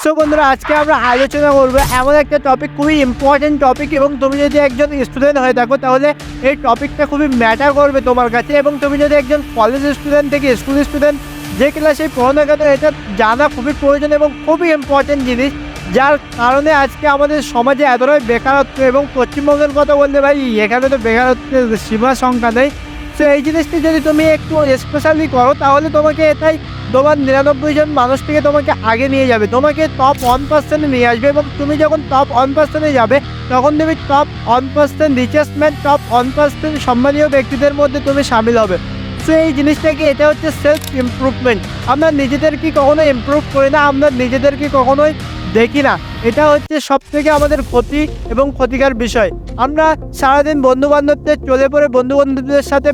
So বন্ধুরা, আজকে আমরা আলোচনা করবো এমন একটা টপিক, খুবই ইম্পর্টেন্ট টপিক, এবং তুমি যদি একজন স্টুডেন্ট হয়ে থাকো তাহলে এই টপিকটা খুবই ম্যাটার করবে তোমার কাছে। এবং তুমি যদি একজন কলেজ স্টুডেন্ট থেকে স্কুল স্টুডেন্ট যে ক্লাসে পড়ো না কেন, এটা জানা খুবই প্রয়োজন এবং খুবই ইম্পর্টেন্ট জিনিস, যার কারণে আজকে আমাদের সমাজে এতটাই বেকারত্ব। এবং পশ্চিমবঙ্গের কথা বলতে ভাই, এখানে তো বেকারত্বের সীমা সংখ্যা নেই। সো এই জিনিসটি যদি তুমি একটু স্পেশালি করো তাহলে তোমাকে এটাই তোমার 99 জন মানুষ থেকে তোমাকে আগে নিয়ে যাবে, তোমাকে টপ 1% নিয়ে আসবে। এবং তুমি যখন টপ 1% যাবে তখন তুমি টপ 1% রিচেস্ট ম্যান, টপ 1% সম্মানীয় ব্যক্তিদের মধ্যে তুমি সামিল হবে। সো এই জিনিসটাকে, এটা হচ্ছে সেলফ ইমপ্রুভমেন্ট। আমরা নিজেদেরকে কখনো ইমপ্রুভ করি না, আমরা নিজেদেরকে কখনোই দেখি না। এটা হচ্ছে সব থেকে আমাদের ক্ষতি এবং ক্ষতিকর বিষয়। আমরা সারাদিন বন্ধুবান্ধবদের চলে পড়ে বন্ধুবান্ধবদের সাথে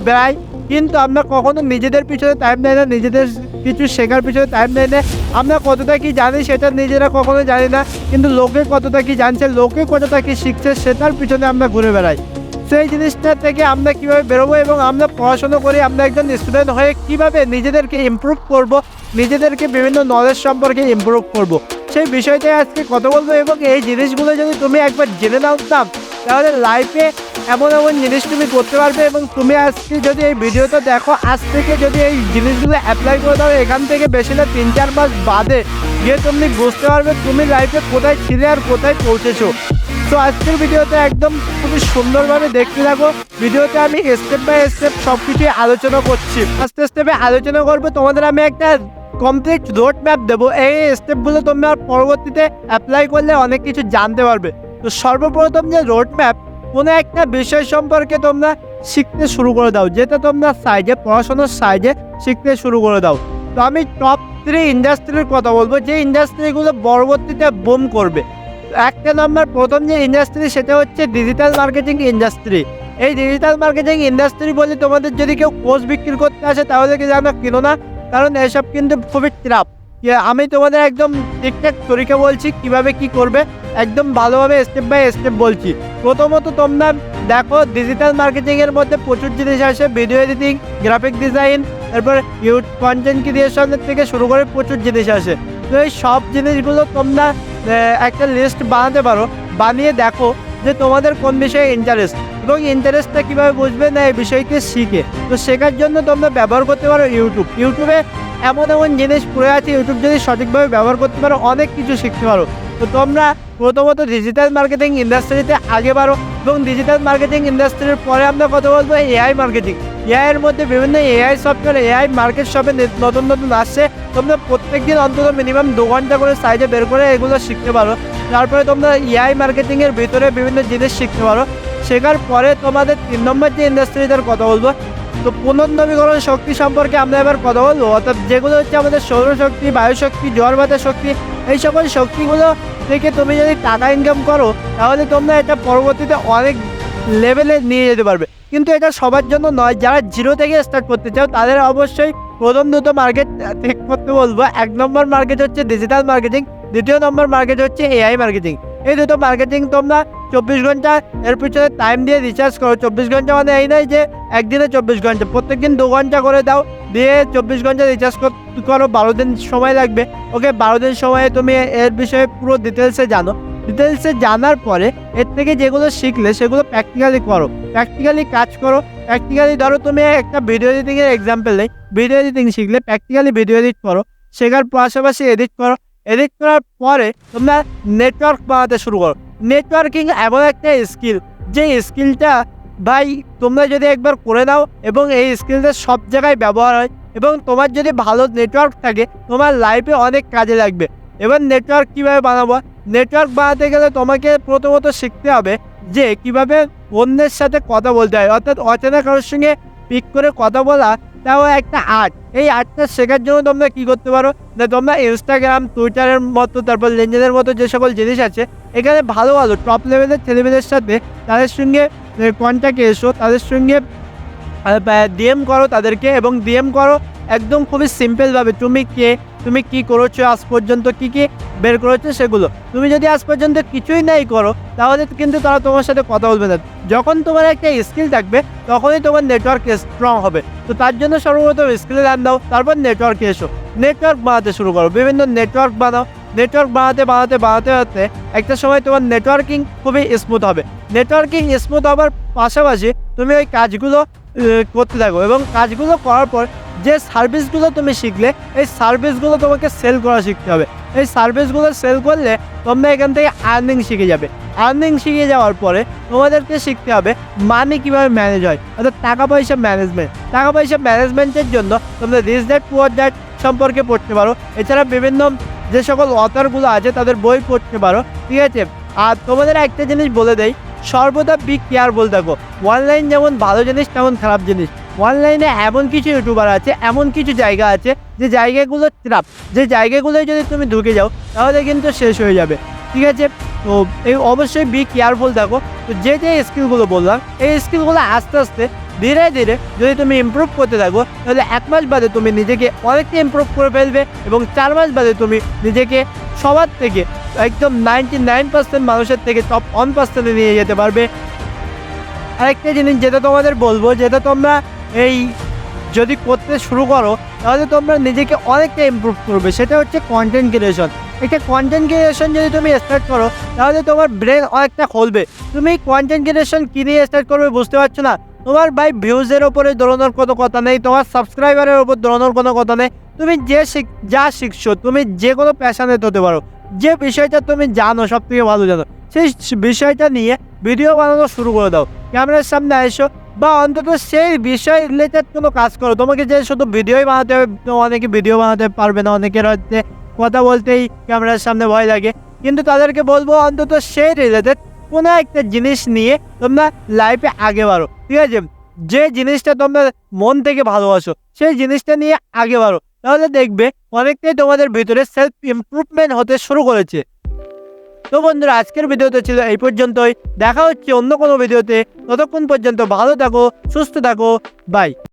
বেড়াই, কিন্তু আমরা কখনো নিজেদের পিছনে টাইম দেয় না, নিজেদের কিছু শেখার পিছনে টাইম দেয় না। আমরা কতটা কি জানি সেটা নিজেরা কখনো জানি না, কিন্তু লোকে কতটা কি জানছে, লোকে কতটা কি শিখছে সেটার পিছনে আমরা ঘুরে বেড়াই। সেই জিনিসটা থেকে আমরা কীভাবে বেরোবো এবং আমরা পড়াশোনা করি, আমরা একজন স্টুডেন্ট হয়ে কীভাবে নিজেদেরকে ইমপ্রুভ করব, নিজেদেরকে বিভিন্ন নলেজ সম্পর্কে ইমপ্রুভ করব, সেই বিষয়টাই আজকে কথা বলবো। এবং এই জিনিসগুলো যদি তুমি একবার জেনে নাও তাহলে লাইফে এমন এমন জিনিস তুমি করতে পারবে। এবং তুমি আজকে যদি এই ভিডিওটা দেখো, আজ থেকে যদি এই জিনিসগুলো অ্যাপ্লাই করে দাও, এখান থেকে বেশি না 3-4 মাস বাদে গিয়ে তুমি বুঝতে পারবে তুমি লাইফে কোথায় ছিলে আর কোথায় পৌঁছেছো। তো আজকের ভিডিওতে একদম খুবই সুন্দরভাবে দেখতে থাকো। ভিডিওতে আমি স্টেপ বাই স্টেপ সব কিছুই আলোচনা করছি, আস্তে স্টেপে আলোচনা করবো। তোমাদের আমি একটা কমপ্লিট রোড ম্যাপ দেবো, এই স্টেপগুলো তোমরা পরবর্তীতে অ্যাপ্লাই করলে অনেক কিছু জানতে পারবে। তো সর্বপ্রথম যে রোড ম্যাপ, কোনো একটা বিষয় সম্পর্কে তোমরা শিখতে শুরু করে দাও, যেটা তোমরা সাইজে পড়াশোনার সাইজে শিখতে শুরু করে দাও। তো আমি টপ 3 ইন্ডাস্ট্রির কথা বলবো, যে ইন্ডাস্ট্রিগুলো পরবর্তীতে বুম করবে। একটা নম্বর, প্রথম যে ইন্ডাস্ট্রি সেটা হচ্ছে ডিজিটাল মার্কেটিং ইন্ডাস্ট্রি। এই ডিজিটাল মার্কেটিং ইন্ডাস্ট্রি বলে তোমাদের যদি কেউ কোর্স বিক্রি করতে আসে তাহলে কি জানো, কিনো না, কারণ এসব কিন্তু খুবই ট্রাপ। আমি তোমাদের একদম ঠিকঠাক তরিকা বলছি কিভাবে কি করবে, একদম ভালোভাবে স্টেপ বাই স্টেপ বলছি। প্রথমত তোমরা দেখো, ডিজিটাল মার্কেটিংয়ের মধ্যে প্রচুর জিনিস আসে, ভিডিও এডিটিং, গ্রাফিক ডিজাইন, তারপর কন্টেন্ট ক্রিয়েশনের থেকে শুরু করে প্রচুর জিনিস আসে। তো এই সব জিনিসগুলো তোমরা একটা লিস্ট বানাতে পারো, বানিয়ে দেখো যে তোমাদের কোন বিষয়ে ইন্টারেস্ট, এবং ইন্টারেস্টটা কীভাবে বুঝবে না এই বিষয়কে শিখে। তো শেখার জন্য তোমরা ব্যবহার করতে পারো ইউটিউবে এমন এমন জিনিস পড়ে আছে, ইউটিউব যদি সঠিকভাবে ব্যবহার করতে পারো অনেক কিছু শিখতে পারো। তো তোমরা প্রথমত ডিজিটাল মার্কেটিং ইন্ডাস্ট্রিতে আগে বাড়ো, এবং ডিজিটাল মার্কেটিং ইন্ডাস্ট্রির পরে আমরা কথা বলবো এআই মার্কেটিং। এআইয়ের মধ্যে বিভিন্ন এআই সফটওয়্যার, এআই মার্কেট শপে নতুন নতুন আসছে। তোমরা প্রত্যেক দিন অন্তত মিনিমাম 2 ঘন্টা করে সাইডে বের করে এগুলো শিখতে পারো। তারপরে তোমরা এআই মার্কেটিংয়ের ভিতরে বিভিন্ন জিনিস শিখতে পারো। শেখার পরে তোমাদের 3 নম্বর যে ইন্ডাস্ট্রিটার কথা বলবো, তো পুনর্নবীকরণ শক্তি সম্পর্কে আমরা এবার কথা বলবো। অর্থাৎ যেগুলো হচ্ছে আমাদের সৌরশক্তি, বায়ুশক্তি, ঝড় বাতাস শক্তি, এই সকল শক্তিগুলো থেকে তুমি যদি টাকা ইনকাম করো তাহলে তোমরা এটা পরবর্তীতে অনেক লেভেলে নিয়ে যেতে পারবে। কিন্তু এটা সবার জন্য নয়, যারা জিরো থেকে স্টার্ট করতে চাও তাদের অবশ্যই প্রথম দুটো মার্কেট ঠিক করতে বলবো। 1 নম্বর মার্কেট হচ্ছে ডিজিটাল মার্কেটিং, 2য় নম্বর মার্কেট হচ্ছে এআই মার্কেটিং। এই দুটো মার্কেটিং তোমরা 24 ঘন্টা এর পিছনে টাইম দিয়ে রিচার্জ করো। 24 ঘন্টা মানে এই নয় যে একদিনে 24 ঘন্টা, প্রত্যেকদিন 2 ঘন্টা করে দাও, দিয়ে 24 ঘন্টা রিচার্জ করো, 12 দিন সময় লাগবে। ওকে, 12 দিন সময়ে তুমি এর বিষয়ে পুরো ডিটেলসে জানো। ডিটেলসে জানার পরে এর থেকে যেগুলো শিখলে সেগুলো প্র্যাকটিক্যালি করো, প্র্যাকটিক্যালি কাজ করো। প্র্যাকটিক্যালি ধরো তুমি একটা ভিডিও এডিটিংয়ের এক্সাম্পল নেই, ভিডিও এডিটিং শিখলে প্র্যাকটিক্যালি ভিডিও এডিট করো, শেখার পাশাপাশি এডিট করো। এডিট করার পরে তোমরা নেটওয়ার্ক বানাতে শুরু করো। নেটওয়ার্কিং এমন একটা স্কিল, যে স্কিলটা ভাই তোমরা যদি একবার করে নাও এবং এই স্কিলটা সব জায়গায় ব্যবহার হয়, এবং তোমার যদি ভালো নেটওয়ার্ক থাকে তোমার লাইফে অনেক কাজে লাগবে। এবার নেটওয়ার্ক কীভাবে বানাবো, নেটওয়ার্ক বানাতে গেলে তোমাকে প্রথমত শিখতে হবে যে কীভাবে অন্যের সাথে কথা বলতে হয়। অর্থাৎ অচেনা কারোর সঙ্গে পিক করে কথা বলা, তাও একটা আর্ট। এই আর্টটা শেখার জন্য তোমরা কী করতে পারো না, তোমরা ইনস্টাগ্রাম, টুইটারের মতো, তারপর লিঙ্কডইনের মতো যে সকল জিনিস আছে, এখানে ভালো ভালো টপ লেভেলের ছেলেমেয়েদের সাথে তাদের সঙ্গে কন্ট্যাক্টে এসো, তাদের সঙ্গে ডিএম করো তাদেরকে, এবং ডিএম করো একদম খুবই সিম্পলভাবে, তুমি কে, তুমি কি করেছো আজ পর্যন্ত, কি কি বের করেছো সেগুলো। তুমি যদি আজ পর্যন্ত কিছুই নাই করো তাহলে কিন্তু তারা তোমার সাথে কথা বলবে না। যখন তোমার একটা স্কিল থাকবে তখনই তোমার নেটওয়ার্ক স্ট্রং হবে। তো তার জন্য সর্বপ্রথম স্কিলে ধ্যান দাও, তারপর নেটওয়ার্কে এসো, নেটওয়ার্ক বানাতে শুরু করো, বিভিন্ন নেটওয়ার্ক বানাও। নেটওয়ার্ক বানাতে বানাতে বানাতে বানাতে একটা সময় তোমার নেটওয়ার্কিং খুবই স্মুথ হবে। নেটওয়ার্কিং স্মুথ হওয়ার পাশাপাশি তুমি ওই কাজগুলো করতে থাকো এবং কাজগুলো করার পর যে সার্ভিসগুলো তুমি শিখলে এই সার্ভিসগুলো তোমাকে সেল করা শিখতে হবে। এই সার্ভিসগুলো সেল করলে তোমরা এখান থেকে আর্নিং শিখে যাবে। আর্নিং শিখে যাওয়ার পরে তোমাদেরকে শিখতে হবে মানি কীভাবে ম্যানেজ হয়, অর্থাৎ টাকা পয়সা ম্যানেজমেন্ট। টাকা পয়সা ম্যানেজমেন্টের জন্য তোমরা রিচ ড্যাড পুয়ার ড্যাড সম্পর্কে পড়তে পারো। এছাড়া বিভিন্ন যে সকল অথরগুলো আছে তাদের বই পড়তে পারো, ঠিক আছে। আর তোমাদের একটা জিনিস বলে দেই, সর্বদা বি কেয়ারফুল থাকো। অনলাইন যেমন ভালো জিনিস তেমন খারাপ জিনিস। অনলাইনে এমন কিছু ইউটিউবার আছে, এমন কিছু জায়গা আছে যে জায়গাগুলো ট্র্যাপ, যে জায়গাগুলোয় যদি তুমি ঢুকে যাও তাহলে কিন্তু শেষ হয়ে যাবে, ঠিক আছে। তো এই অবশ্যই বি কেয়ারফুল থাকো। তো যে স্কিলগুলো বললাম এই স্কিলগুলো আস্তে আস্তে ধীরে ধীরে যদি তুমি ইমপ্রুভ করতে থাকো তাহলে 1 মাস বাদে তুমি নিজেকে অনেকটা ইমপ্রুভ করে ফেলবে এবং 4 মাস বাদে তুমি নিজেকে সবার থেকে একদম 99% মানুষের থেকে টপ 1%-এ নিয়ে যেতে পারবে। আরেকটা জিনিস যেটা তোমাদের বলবো, যেটা তোমরা এই যদি করতে শুরু করো তাহলে তোমরা নিজেকে অনেকটা ইমপ্রুভ করবে, সেটা হচ্ছে কন্টেন্ট ক্রিয়েশন। একটা কন্টেন্ট ক্রিয়েশন যদি তুমি স্টার্ট করো তাহলে তোমার ব্রেন অনেকটা খুলবে। তুমি কন্টেন্ট ক্রিয়েশন কী নিয়ে স্টার্ট করবে বুঝতে পারছো না? তোমার ভাই ভিউজের ওপরে দৌড়ানোর কোনো কথা নেই, তোমার সাবস্ক্রাইবারের ওপর দৌড়ানোর কোনো কথা নেই। তুমি যা শিখছো, তুমি যে কোনো প্যাশনেট হতে পারো, যে বিষয়টা তুমি জানো সব থেকে ভালো জানো, সেই বিষয়টা নিয়ে ভিডিও বানানো শুরু করে দাও। ক্যামেরার সামনে এসো বা অন্তত সেই বিষয় রিলেটেড কোনো কাজ করো। তোমাকে যে শুধু ভিডিওই বানাতে হবে, অনেকে ভিডিও বানাতে পারবে না, অনেকের হচ্ছে কথা বলতেই ক্যামেরার সামনে ভয় লাগে, কিন্তু তাদেরকে বলবো অন্তত সেই রিলেটেড কোনো একটা জিনিস নিয়ে তোমরা লাইফে আগে বাড়ো, ঠিক আছে। যে জিনিসটা তোমরা মন থেকে ভালোবাসো সেই জিনিসটা নিয়ে আগে বাড়ো, তাহলে দেখবে অনেকটাই তোমাদের ভিতরে সেলফ ইমপ্রুভমেন্ট হতে শুরু করেছে। তো বন্ধুরা, আজকের ভিডিওতে ছিল এই পর্যন্তই। দেখা হচ্ছে অন্য কোনো ভিডিওতে। ততক্ষণ পর্যন্ত ভালো থাকো, সুস্থ থাকো, বাই।